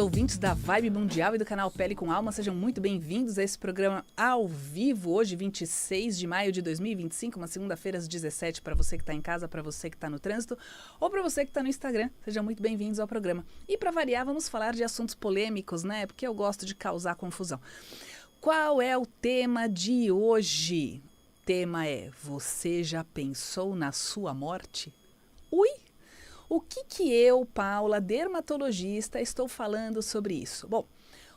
ouvintes da Vibe Mundial e do canal Pele com Alma, sejam muito bem-vindos a esse programa ao vivo, hoje 26 de maio de 2025, uma segunda-feira às 17, para você que está em casa, para você que está no trânsito ou para você que está no Instagram, sejam muito bem-vindos ao programa. E para variar, vamos falar de assuntos polêmicos, né? Porque eu gosto de causar confusão. Qual é o tema de hoje? O tema é: você já pensou na sua morte? Ui! O que eu, Paula, dermatologista, estou falando sobre isso? Bom,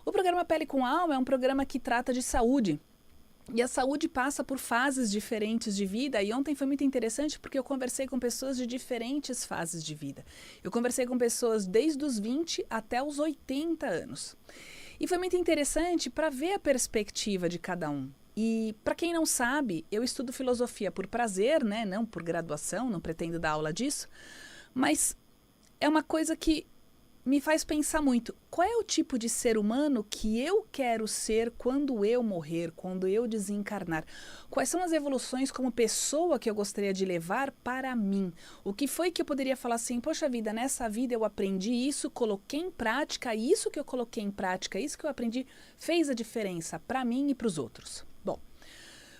o programa Pele com Alma é um programa que trata de saúde. E a saúde passa por fases diferentes de vida. E ontem foi muito interessante porque eu conversei com pessoas de diferentes fases de vida. Eu conversei com pessoas desde os 20 até os 80 anos. E foi muito interessante para ver a perspectiva de cada um. E para quem não sabe, eu estudo filosofia por prazer, né? Não por graduação, não pretendo dar aula disso. Mas é uma coisa que me faz pensar muito. Qual é o tipo de ser humano que eu quero ser quando eu morrer, quando eu desencarnar? Quais são as evoluções como pessoa que eu gostaria de levar para mim? O que foi que eu poderia falar assim, poxa vida, nessa vida eu aprendi isso, coloquei em prática, isso que eu coloquei em prática, isso que eu aprendi fez a diferença para mim e para os outros. Bom,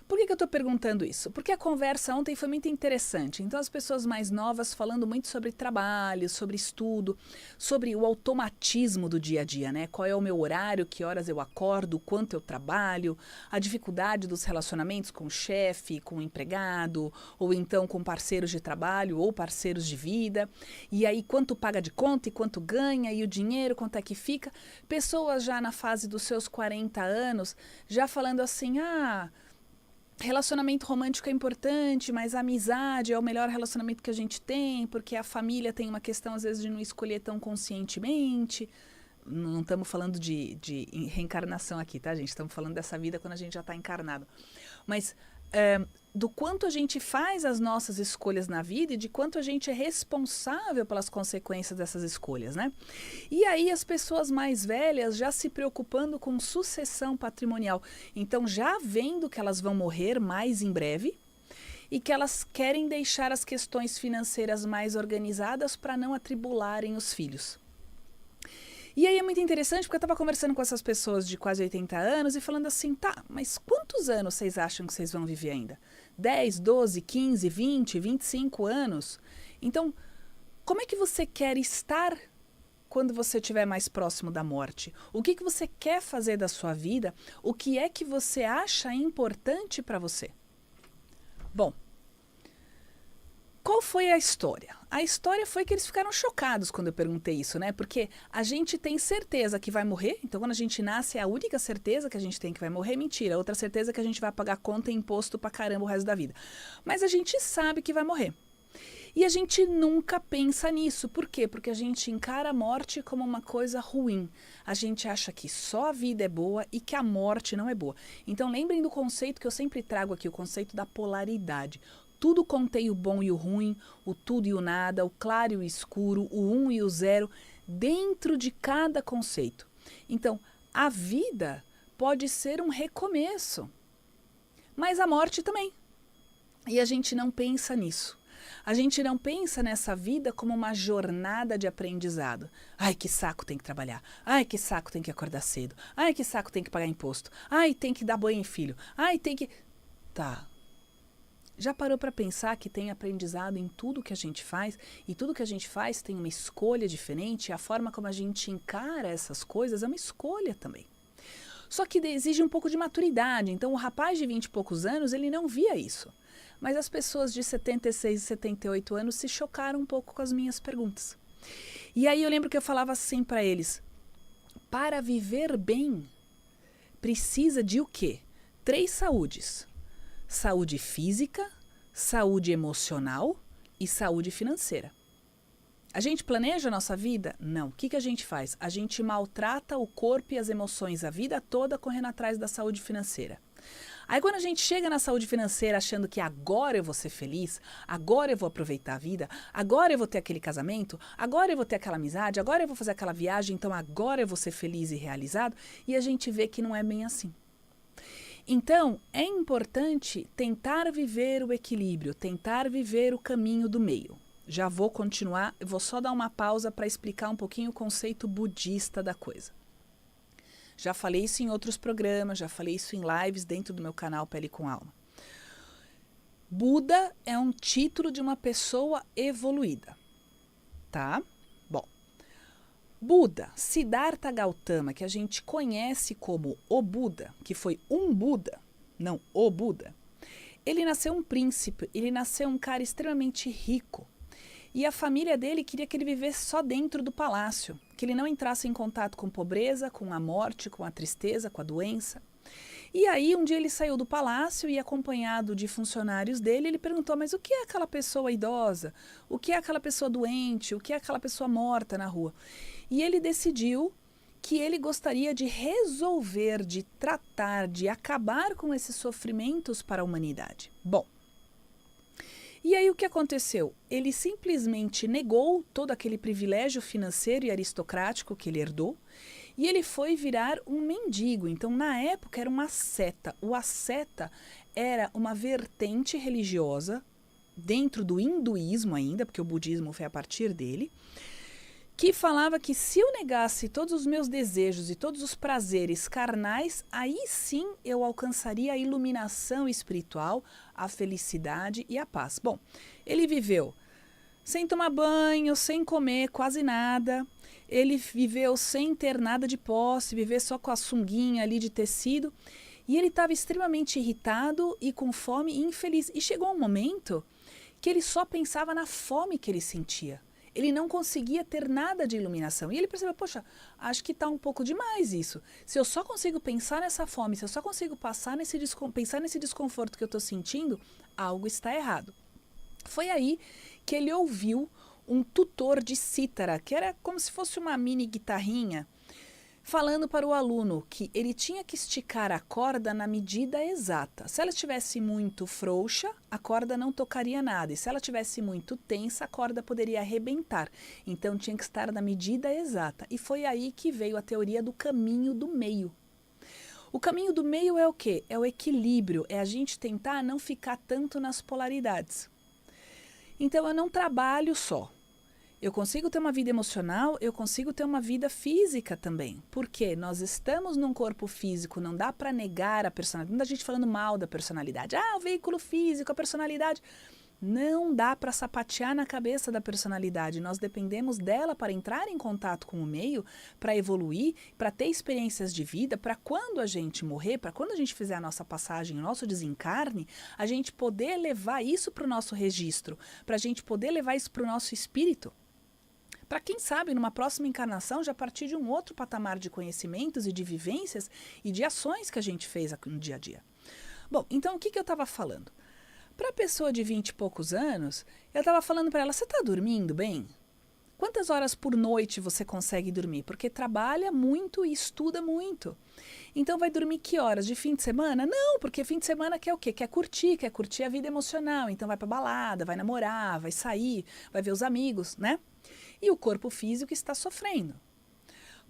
por que eu estou perguntando isso? Porque a conversa ontem foi muito interessante. Então, as pessoas mais novas falando muito sobre trabalho, sobre estudo, sobre o automatismo do dia a dia, né? Qual é o meu horário, que horas eu acordo, quanto eu trabalho, a dificuldade dos relacionamentos com o chefe, com o empregado, ou então com parceiros de trabalho ou parceiros de vida. E aí, quanto paga de conta e quanto ganha, e o dinheiro, quanto é que fica. Pessoas já na fase dos seus 40 anos, já falando assim, relacionamento romântico é importante, mas a amizade é o melhor relacionamento que a gente tem, porque a família tem uma questão, às vezes, de não escolher tão conscientemente. Não estamos falando de reencarnação aqui, tá, gente? Estamos falando dessa vida quando a gente já está encarnado. Mas do quanto a gente faz as nossas escolhas na vida e de quanto a gente é responsável pelas consequências dessas escolhas, né? E aí as pessoas mais velhas já se preocupando com sucessão patrimonial. Então já vendo que elas vão morrer mais em breve e que elas querem deixar as questões financeiras mais organizadas para não atribularem os filhos. E aí é muito interessante porque eu estava conversando com essas pessoas de quase 80 anos e falando assim, tá, mas quantos anos vocês acham que vocês vão viver ainda? 10, 12, 15, 20, 25 anos? Então, como é que você quer estar quando você estiver mais próximo da morte? O que você quer fazer da sua vida? O que é que você acha importante para você? Bom, qual foi a história? A história foi que eles ficaram chocados quando eu perguntei isso, né? Porque a gente tem certeza que vai morrer, então quando a gente nasce é a única certeza que a gente tem que vai morrer, mentira. Outra certeza é que a gente vai pagar conta e imposto pra caramba o resto da vida. Mas a gente sabe que vai morrer. E a gente nunca pensa nisso. Por quê? Porque a gente encara a morte como uma coisa ruim. A gente acha que só a vida é boa e que a morte não é boa. Então lembrem do conceito que eu sempre trago aqui, o conceito da polaridade. Tudo contém o bom e o ruim, o tudo e o nada, o claro e o escuro, o 1 e o 0, dentro de cada conceito. Então, a vida pode ser um recomeço, mas a morte também. E a gente não pensa nisso. A gente não pensa nessa vida como uma jornada de aprendizado. Ai, que saco tem que trabalhar. Ai, que saco tem que acordar cedo. Ai, que saco tem que pagar imposto. Ai, tem que dar banho em filho. Ai, tem que... Tá. Já parou para pensar que tem aprendizado em tudo que a gente faz? E tudo que a gente faz tem uma escolha diferente? E a forma como a gente encara essas coisas é uma escolha também. Só que exige um pouco de maturidade. Então, o rapaz de 20 e poucos anos, ele não via isso. Mas as pessoas de 76 e 78 anos se chocaram um pouco com as minhas perguntas. E aí eu lembro que eu falava assim para eles: para viver bem, precisa de o quê? 3 saúdes. Saúde física, saúde emocional e saúde financeira. A gente planeja a nossa vida? Não. O que a gente faz? A gente maltrata o corpo e as emoções a vida toda correndo atrás da saúde financeira. Aí quando a gente chega na saúde financeira achando que agora eu vou ser feliz, agora eu vou aproveitar a vida, agora eu vou ter aquele casamento, agora eu vou ter aquela amizade, agora eu vou fazer aquela viagem, então agora eu vou ser feliz e realizado, e a gente vê que não é bem assim. Então, é importante tentar viver o equilíbrio, tentar viver o caminho do meio. Já vou continuar, eu vou só dar uma pausa para explicar um pouquinho o conceito budista da coisa. Já falei isso em outros programas, já falei isso em lives dentro do meu canal Pele com Alma. Buda é um título de uma pessoa evoluída, tá? Bom, Buda, Siddhartha Gautama, que a gente conhece como o Buda, que foi um Buda, não o Buda, ele nasceu um príncipe, ele nasceu um cara extremamente rico. E a família dele queria que ele vivesse só dentro do palácio, que ele não entrasse em contato com pobreza, com a morte, com a tristeza, com a doença. E aí, um dia ele saiu do palácio e, acompanhado de funcionários dele, ele perguntou, mas o que é aquela pessoa idosa? O que é aquela pessoa doente? O que é aquela pessoa morta na rua? E ele decidiu que ele gostaria de resolver, de tratar, de acabar com esses sofrimentos para a humanidade. Bom, e aí o que aconteceu? Ele simplesmente negou todo aquele privilégio financeiro e aristocrático que ele herdou e ele foi virar um mendigo. Então, na época, era uma seta. O asceta era uma vertente religiosa dentro do hinduísmo ainda, porque o budismo foi a partir dele, que falava que se eu negasse todos os meus desejos e todos os prazeres carnais, aí sim eu alcançaria a iluminação espiritual, a felicidade e a paz. Bom, ele viveu sem tomar banho, sem comer quase nada, ele viveu sem ter nada de posse, viver só com a sunguinha ali de tecido, e ele estava extremamente irritado e com fome e infeliz. E chegou um momento que ele só pensava na fome que ele sentia. Ele não conseguia ter nada de iluminação. E ele percebeu, poxa, acho que está um pouco demais isso. Se eu só consigo pensar nessa fome, se eu só consigo pensar nesse desconforto que eu estou sentindo, algo está errado. Foi aí que ele ouviu um tutor de cítara, que era como se fosse uma mini guitarrinha, falando para o aluno que ele tinha que esticar a corda na medida exata. Se ela estivesse muito frouxa, a corda não tocaria nada. E se ela estivesse muito tensa, a corda poderia arrebentar. Então tinha que estar na medida exata. E foi aí que veio a teoria do caminho do meio. O caminho do meio é o quê? É o equilíbrio, é a gente tentar não ficar tanto nas polaridades. Então eu não trabalho só. Eu consigo ter uma vida emocional, eu consigo ter uma vida física também. Porque nós estamos num corpo físico, não dá para negar a personalidade. Não dá gente falando mal da personalidade. Ah, o veículo físico, a personalidade. Não dá para sapatear na cabeça da personalidade. Nós dependemos dela para entrar em contato com o meio, para evoluir, para ter experiências de vida, para quando a gente morrer, para quando a gente fizer a nossa passagem, o nosso desencarne, a gente poder levar isso para o nosso registro, para a gente poder levar isso para o nosso espírito. Para quem sabe, numa próxima encarnação, já partir de um outro patamar de conhecimentos e de vivências e de ações que a gente fez no dia a dia. Bom, então o que eu estava falando? Para a pessoa de 20 e poucos anos, eu estava falando para ela, você está dormindo bem? Quantas horas por noite você consegue dormir? Porque trabalha muito e estuda muito. Então vai dormir que horas? De fim de semana? Não, porque fim de semana quer o quê? Quer curtir a vida emocional. Então vai para balada, vai namorar, vai sair, vai ver os amigos, né? E o corpo físico está sofrendo.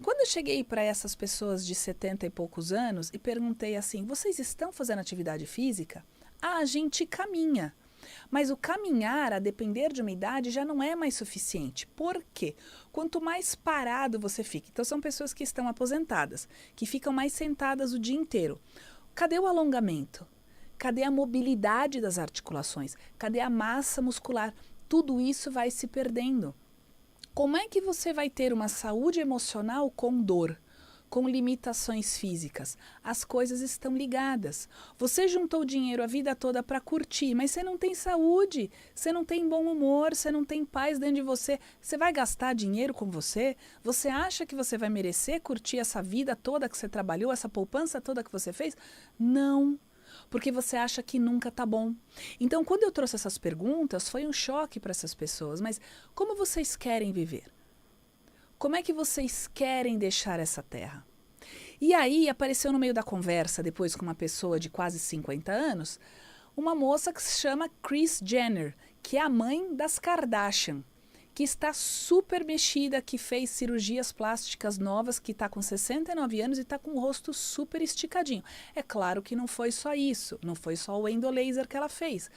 Quando eu cheguei para essas pessoas de 70 e poucos anos e perguntei assim, vocês estão fazendo atividade física? Ah, a gente caminha. Mas o caminhar, a depender de uma idade, já não é mais suficiente. Por quê? Quanto mais parado você fica. Então, são pessoas que estão aposentadas, que ficam mais sentadas o dia inteiro. Cadê o alongamento? Cadê a mobilidade das articulações? Cadê a massa muscular? Tudo isso vai se perdendo. Como é que você vai ter uma saúde emocional com dor, com limitações físicas? As coisas estão ligadas. Você juntou dinheiro a vida toda para curtir, mas você não tem saúde, você não tem bom humor, você não tem paz dentro de você. Você vai gastar dinheiro com você? Você acha que você vai merecer curtir essa vida toda que você trabalhou, essa poupança toda que você fez? Não. Porque você acha que nunca tá bom. Então, quando eu trouxe essas perguntas, foi um choque para essas pessoas. Mas como vocês querem viver? Como é que vocês querem deixar essa terra? E aí apareceu no meio da conversa, depois com uma pessoa de quase 50 anos, uma moça que se chama Kris Jenner, que é a mãe das Kardashian, que está super mexida, que fez cirurgias plásticas novas, que está com 69 anos e está com o rosto super esticadinho. É claro que não foi só isso, não foi só o endolaser que ela fez.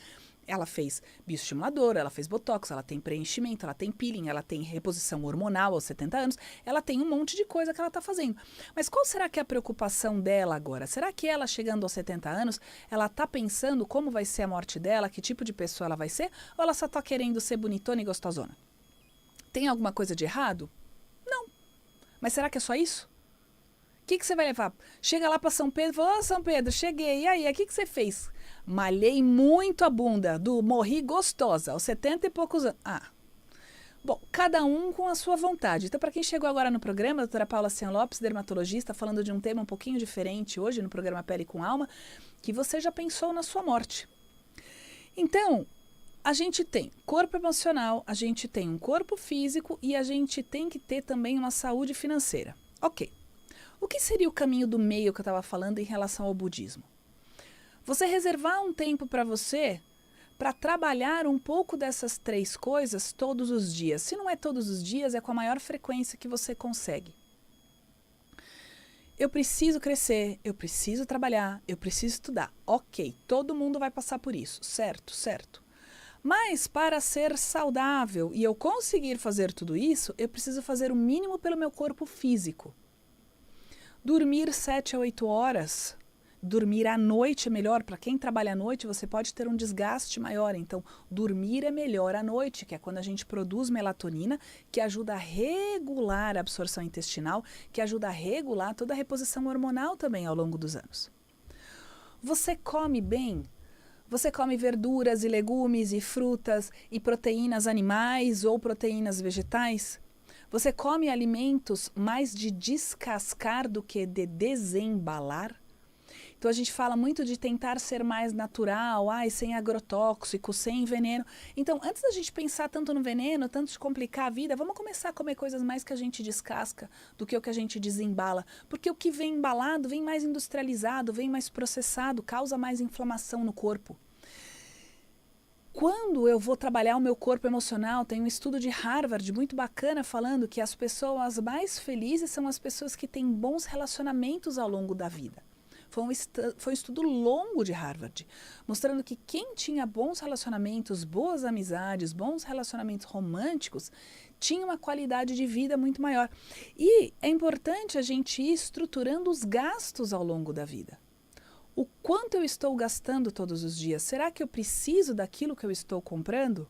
Ela fez bioestimulador, ela fez botox, ela tem preenchimento, ela tem peeling, ela tem reposição hormonal aos 70 anos, ela tem um monte de coisa que ela está fazendo. Mas qual será que é a preocupação dela agora? Será que ela, chegando aos 70 anos, ela está pensando como vai ser a morte dela, que tipo de pessoa ela vai ser, ou ela só está querendo ser bonitona e gostosona? Tem alguma coisa de errado? Não. Mas será que é só isso? O que você vai levar? Chega lá para São Pedro e fala, São Pedro, cheguei, e aí, o que você fez? Malhei muito a bunda, morri gostosa, aos 70 e poucos anos. Bom, cada um com a sua vontade. Então, para quem chegou agora no programa, a doutora Paula Cian Lopes, dermatologista, falando de um tema um pouquinho diferente hoje no programa Pele com Alma, que você já pensou na sua morte. Então, a gente tem corpo emocional, a gente tem um corpo físico e a gente tem que ter também uma saúde financeira. Ok. O que seria o caminho do meio que eu estava falando em relação ao budismo? Você reservar um tempo para você para trabalhar um pouco dessas 3 coisas todos os dias. Se não é todos os dias, é com a maior frequência que você consegue. Eu preciso crescer, eu preciso trabalhar, eu preciso estudar. Ok, todo mundo vai passar por isso, certo, certo. Mas para ser saudável e eu conseguir fazer tudo isso, eu preciso fazer o mínimo pelo meu corpo físico. Dormir 7 a 8 horas, dormir à noite é melhor. Para quem trabalha à noite, você pode ter um desgaste maior. Então, dormir é melhor à noite, que é quando a gente produz melatonina, que ajuda a regular a absorção intestinal, que ajuda a regular toda a reposição hormonal também ao longo dos anos. Você come bem? Você come verduras e legumes e frutas e proteínas animais ou proteínas vegetais? Você come alimentos mais de descascar do que de desembalar? Então a gente fala muito de tentar ser mais natural, sem agrotóxico, sem veneno. Então, antes da gente pensar tanto no veneno, tanto de complicar a vida, vamos começar a comer coisas mais que a gente descasca do que o que a gente desembala. Porque o que vem embalado vem mais industrializado, vem mais processado, causa mais inflamação no corpo. Quando eu vou trabalhar o meu corpo emocional, tem um estudo de Harvard muito bacana falando que as pessoas mais felizes são as pessoas que têm bons relacionamentos ao longo da vida. Foi um estudo longo de Harvard, mostrando que quem tinha bons relacionamentos, boas amizades, bons relacionamentos românticos, tinha uma qualidade de vida muito maior. E é importante a gente ir estruturando os gastos ao longo da vida. O quanto eu estou gastando todos os dias? Será que eu preciso daquilo que eu estou comprando?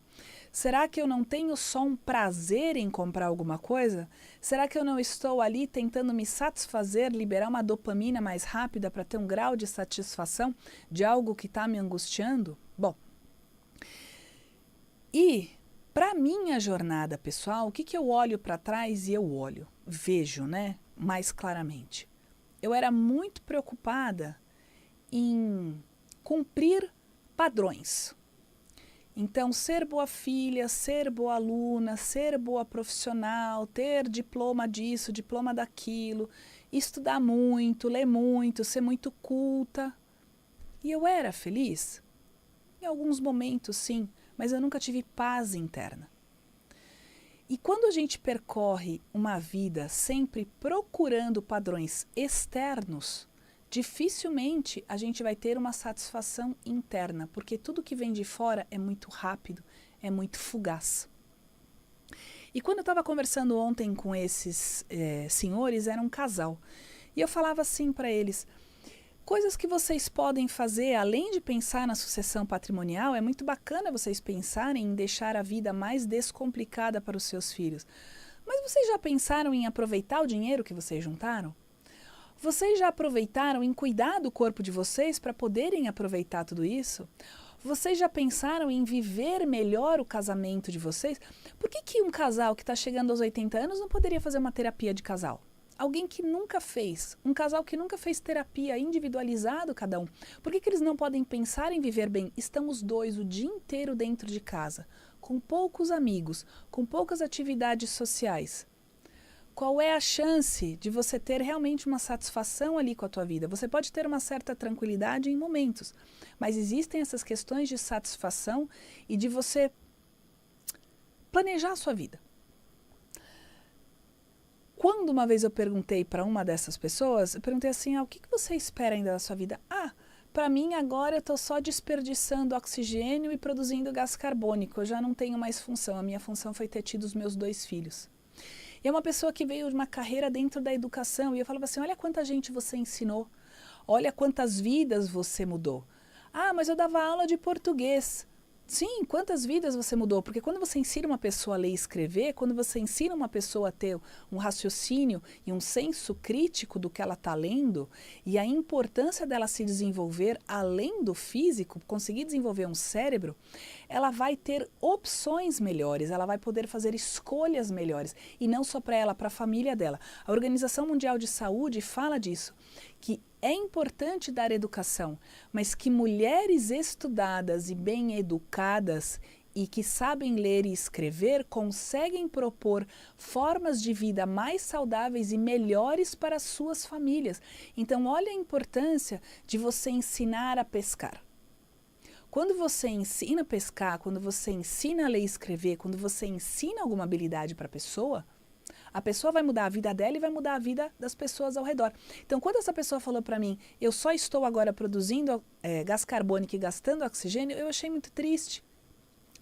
Será que eu não tenho só um prazer em comprar alguma coisa? Será que eu não estou ali tentando me satisfazer, liberar uma dopamina mais rápida para ter um grau de satisfação de algo que está me angustiando? Bom, e para minha jornada pessoal, o que eu olho para trás e vejo, mais claramente. Eu era muito preocupada em cumprir padrões. Então, ser boa filha, ser boa aluna, ser boa profissional, ter diploma disso, diploma daquilo, estudar muito, ler muito, ser muito culta. E eu era feliz? Em alguns momentos, sim, mas eu nunca tive paz interna. E quando a gente percorre uma vida sempre procurando padrões externos, dificilmente a gente vai ter uma satisfação interna, porque tudo que vem de fora é muito rápido, é muito fugaz. E quando eu estava conversando ontem com esses senhores, era um casal, e eu falava assim para eles, coisas que vocês podem fazer, além de pensar na sucessão patrimonial, é muito bacana vocês pensarem em deixar a vida mais descomplicada para os seus filhos. Mas vocês já pensaram em aproveitar o dinheiro que vocês juntaram? Vocês já aproveitaram em cuidar do corpo de vocês para poderem aproveitar tudo isso? Vocês já pensaram em viver melhor o casamento de vocês? Por que um casal que está chegando aos 80 anos não poderia fazer uma terapia de casal? Alguém que nunca fez, um casal que nunca fez terapia individualizado cada um. Por que eles não podem pensar em viver bem? Estão os dois o dia inteiro dentro de casa, com poucos amigos, com poucas atividades sociais. Qual é a chance de você ter realmente uma satisfação ali com a tua vida? Você pode ter uma certa tranquilidade em momentos, mas existem essas questões de satisfação e de você planejar a sua vida. Quando uma vez eu perguntei para uma dessas pessoas, eu perguntei assim, o que você espera ainda da sua vida? Para mim, agora eu estou só desperdiçando oxigênio e produzindo gás carbônico. Eu já não tenho mais função. A minha função foi ter tido os meus 2 filhos. E é uma pessoa que veio de uma carreira dentro da educação. E eu falava assim, olha quanta gente você ensinou. Olha quantas vidas você mudou. Ah, mas eu dava aula de português. Sim, quantas vidas você mudou? Porque quando você ensina uma pessoa a ler e escrever, quando você ensina uma pessoa a ter um raciocínio e um senso crítico do que ela está lendo, e a importância dela se desenvolver além do físico, conseguir desenvolver um cérebro, ela vai ter opções melhores, ela vai poder fazer escolhas melhores. E não só para ela, para a família dela. A Organização Mundial de Saúde fala disso, que é importante dar educação, mas que mulheres estudadas e bem educadas e que sabem ler e escrever conseguem propor formas de vida mais saudáveis e melhores para as suas famílias. Então, olha a importância de você ensinar a pescar. Quando você ensina a pescar, quando você ensina a ler e escrever, quando você ensina alguma habilidade para a pessoa vai mudar a vida dela e vai mudar a vida das pessoas ao redor. Então, quando essa pessoa falou para mim, eu só estou agora produzindo gás carbônico e gastando oxigênio, eu achei muito triste.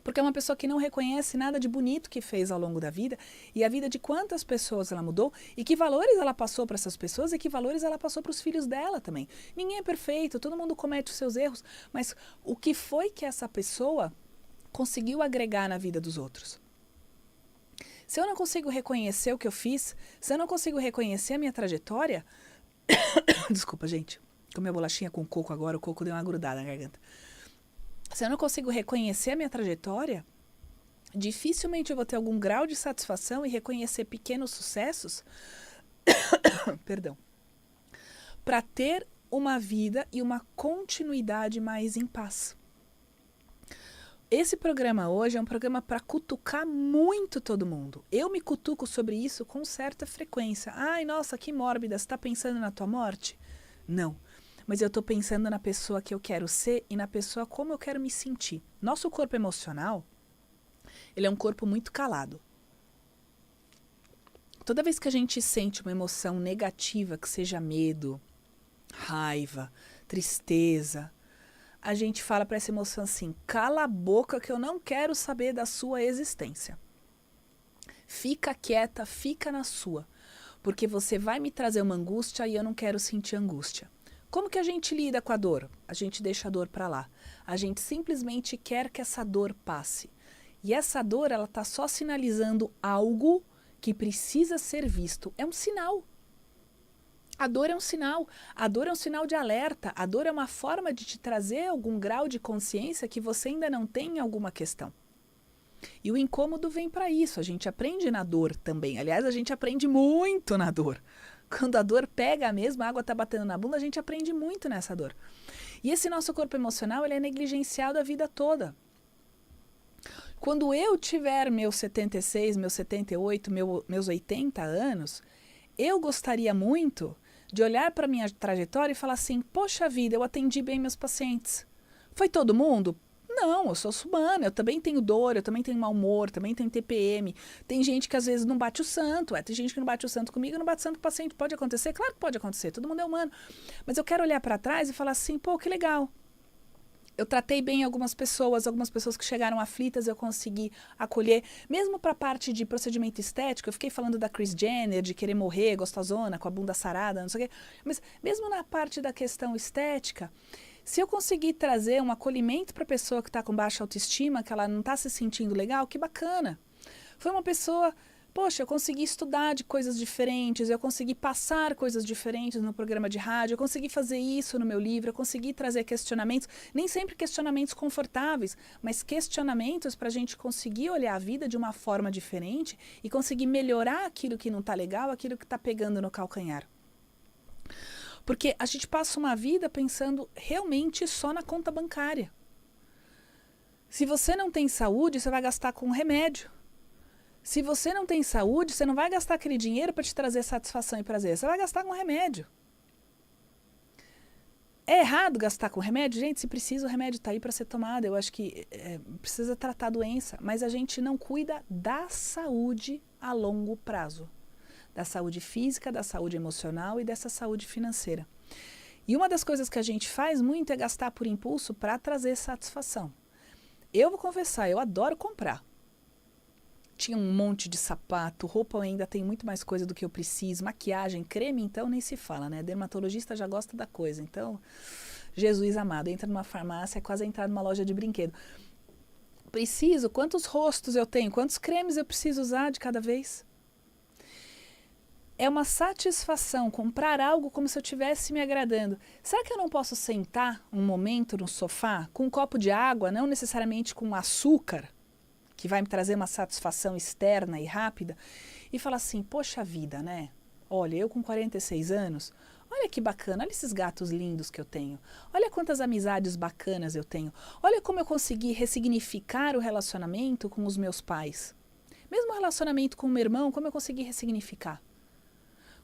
Porque é uma pessoa que não reconhece nada de bonito que fez ao longo da vida e a vida de quantas pessoas ela mudou e que valores ela passou para essas pessoas e que valores ela passou para os filhos dela também. Ninguém é perfeito, todo mundo comete os seus erros, mas o que foi que essa pessoa conseguiu agregar na vida dos outros? Se eu não consigo reconhecer o que eu fiz, se eu não consigo reconhecer a minha trajetória... Desculpa, gente. Comi a bolachinha com coco agora, o coco deu uma grudada na garganta. Se eu não consigo reconhecer a minha trajetória, dificilmente eu vou ter algum grau de satisfação e reconhecer pequenos sucessos, perdão, para ter uma vida e uma continuidade mais em paz. Esse programa hoje é um programa para cutucar muito todo mundo. Eu me cutuco sobre isso com certa frequência. Ai, nossa, que mórbida, você está pensando na tua morte? Não, mas eu estou pensando na pessoa que eu quero ser e na pessoa como eu quero me sentir. Nosso corpo emocional, ele é um corpo muito calado. Toda vez que a gente sente uma emoção negativa, que seja medo, raiva, tristeza, a gente fala para essa emoção assim, cala a boca que eu não quero saber da sua existência. Fica quieta, fica na sua, porque você vai me trazer uma angústia e eu não quero sentir angústia. Como que a gente lida com a dor? A gente deixa a dor para lá. A gente simplesmente quer que essa dor passe. E essa dor, ela está só sinalizando algo que precisa ser visto. É um sinal. A dor é um sinal. A dor é um sinal de alerta. A dor é uma forma de te trazer algum grau de consciência que você ainda não tem em alguma questão. E o incômodo vem para isso. A gente aprende na dor também. Aliás, a gente aprende muito na dor. Quando a dor pega mesmo, a água está batendo na bunda, a gente aprende muito nessa dor. E esse nosso corpo emocional, ele é negligenciado a vida toda. Quando eu tiver meus 76, meus 78, meus 80 anos, eu gostaria muito de olhar para a minha trajetória e falar assim, poxa vida, eu atendi bem meus pacientes. Foi todo mundo? Não, eu sou humana, eu também tenho dor, eu também tenho mau humor, também tenho TPM. Tem gente que às vezes não bate o santo, tem gente que não bate o santo comigo, não bate o santo com o paciente. Pode acontecer? Claro que pode acontecer, todo mundo é humano. Mas eu quero olhar para trás e falar assim, pô, que legal. Eu tratei bem algumas pessoas que chegaram aflitas, eu consegui acolher. Mesmo para a parte de procedimento estético, eu fiquei falando da Kris Jenner, de querer morrer, gostosona, com a bunda sarada, não sei o quê. Mas mesmo na parte da questão estética, se eu conseguir trazer um acolhimento para a pessoa que está com baixa autoestima, que ela não está se sentindo legal, que bacana. Foi uma pessoa... Poxa, eu consegui estudar de coisas diferentes, eu consegui passar coisas diferentes no programa de rádio, eu consegui fazer isso no meu livro, eu consegui trazer questionamentos, nem sempre questionamentos confortáveis, mas questionamentos para a gente conseguir olhar a vida de uma forma diferente e conseguir melhorar aquilo que não está legal, aquilo que está pegando no calcanhar. Porque a gente passa uma vida pensando realmente só na conta bancária. Se você não tem saúde, você vai gastar com remédio. Se você não tem saúde, você não vai gastar aquele dinheiro para te trazer satisfação e prazer. Você vai gastar com remédio. É errado gastar com remédio? Gente, se precisa, o remédio está aí para ser tomado. Eu acho que precisa tratar a doença. Mas a gente não cuida da saúde a longo prazo. Da saúde física, da saúde emocional e dessa saúde financeira. E uma das coisas que a gente faz muito é gastar por impulso para trazer satisfação. Eu vou confessar, eu adoro comprar. Tinha um monte de sapato, roupa ainda tem muito mais coisa do que eu preciso, maquiagem, creme, então nem se fala, né? Dermatologista já gosta da coisa, então, Jesus amado, entra numa farmácia, é quase entrar numa loja de brinquedo. Preciso, quantos rostos eu tenho, quantos cremes eu preciso usar de cada vez? É uma satisfação comprar algo como se eu estivesse me agradando. Será que eu não posso sentar um momento no sofá com um copo de água, não necessariamente com açúcar, que vai me trazer uma satisfação externa e rápida, e falar assim, poxa vida, né? Olha, eu com 46 anos, olha que bacana, olha esses gatos lindos que eu tenho, olha quantas amizades bacanas eu tenho, olha como eu consegui ressignificar o relacionamento com os meus pais. Mesmo o relacionamento com o meu irmão, como eu consegui ressignificar?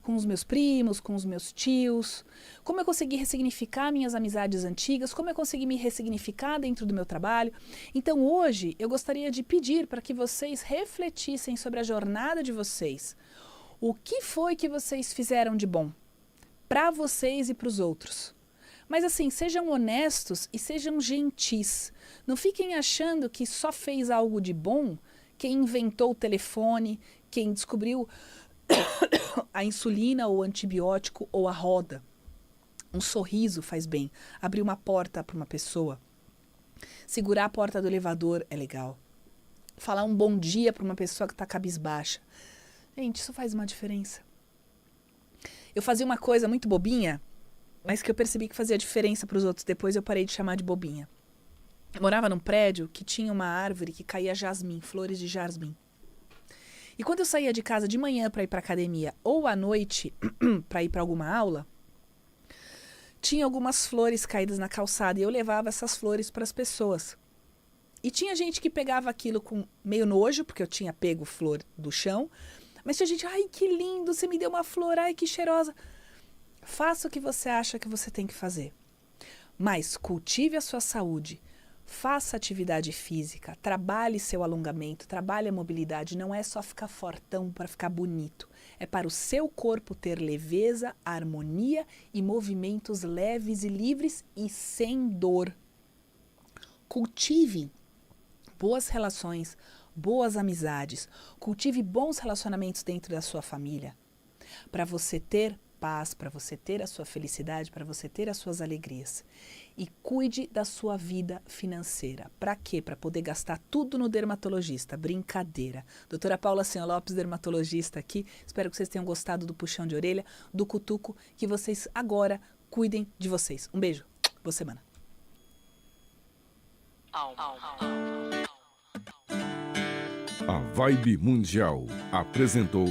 Com os meus primos, com os meus tios, como eu consegui ressignificar minhas amizades antigas, como eu consegui me ressignificar dentro do meu trabalho. Então hoje eu gostaria de pedir para que vocês refletissem sobre a jornada de vocês. O que foi que vocês fizeram de bom para vocês e para os outros? Mas assim, sejam honestos e sejam gentis. Não fiquem achando que só fez algo de bom quem inventou o telefone, quem descobriu a insulina ou o antibiótico ou a roda. Um sorriso faz bem. Abrir uma porta para uma pessoa. Segurar a porta do elevador é legal. Falar um bom dia para uma pessoa que está cabisbaixa. Gente, isso faz uma diferença. Eu fazia uma coisa muito bobinha, mas que eu percebi que fazia diferença para os outros. Depois eu parei de chamar de bobinha. Eu morava num prédio que tinha uma árvore que caía jasmim, flores de jasmim. E quando eu saía de casa de manhã para ir para academia ou à noite para ir para alguma aula, tinha algumas flores caídas na calçada e eu levava essas flores para as pessoas. E tinha gente que pegava aquilo com meio nojo, porque eu tinha pego flor do chão, mas tinha gente, ai que lindo, você me deu uma flor, ai que cheirosa. Faça o que você acha que você tem que fazer, mas cultive a sua saúde. Faça atividade física, trabalhe seu alongamento, trabalhe a mobilidade. Não é só ficar fortão para ficar bonito. É para o seu corpo ter leveza, harmonia e movimentos leves e livres e sem dor. Cultive boas relações, boas amizades. Cultive bons relacionamentos dentro da sua família. Para você ter paz, para você ter a sua felicidade, para você ter as suas alegrias. E cuide da sua vida financeira. Para quê? Para poder gastar tudo no dermatologista. Brincadeira. Doutora Paula Senhor Lopes, dermatologista aqui. Espero que vocês tenham gostado do puxão de orelha, do cutuco, que vocês agora cuidem de vocês. Um beijo. Boa semana. A Vibe Mundial apresentou